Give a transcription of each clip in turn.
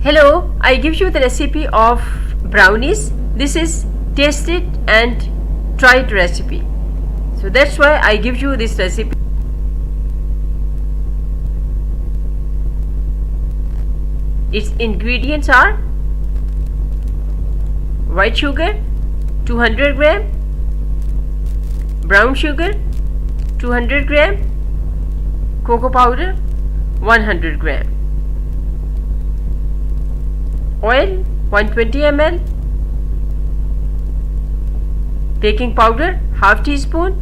Hello, I give you the recipe of brownies. This is tasted and tried recipe. So that's why I give you this recipe. Its ingredients are white sugar 200 gram, brown sugar 200 gram, cocoa powder 100 gram, oil 120 ml, baking powder half teaspoon,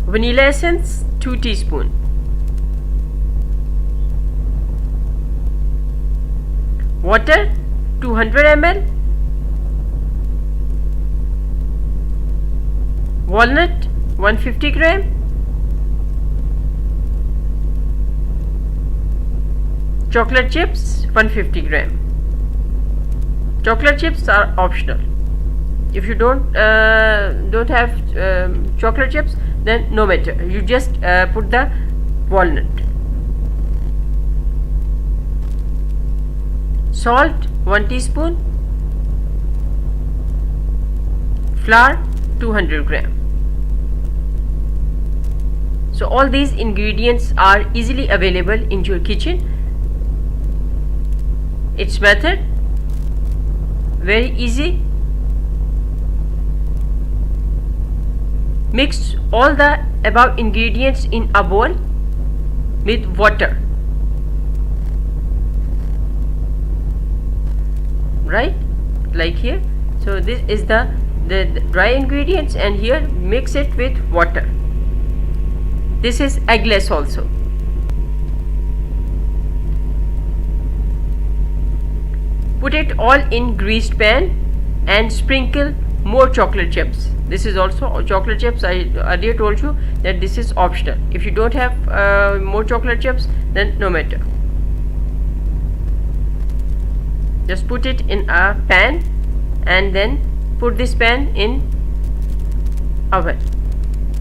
vanilla essence 2 teaspoon, water 200 ml, walnut 150 gram, chocolate chips 150 gram. Chocolate chips are optional. If you don't have chocolate chips, then no matter, you just put the walnut. Salt 1 teaspoon, flour 200 gram. So all these ingredients are easily available in your kitchen. Its method very easy. Mix all the above ingredients in a bowl with water, right, like here. So this is the dry ingredients, and here mix it with water. This is eggless also. Put it all in greased pan and sprinkle more chocolate chips. This is also chocolate chips. I earlier told you that this is optional. If you don't have more chocolate chips, then no matter. Just put it in a pan and then put this pan in oven.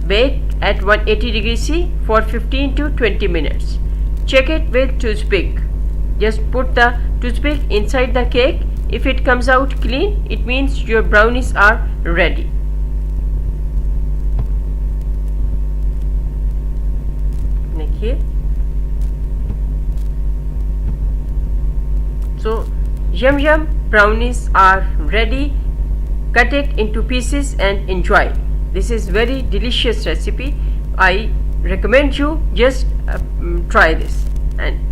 Bake at 180 degrees C for 15 to 20 minutes. Check it with toothpick. Just put the toothpick inside the cake. If it comes out clean, it means your brownies are ready. Like here. So yum brownies are ready. Cut it into pieces and enjoy. This is very delicious recipe. I recommend you just try this and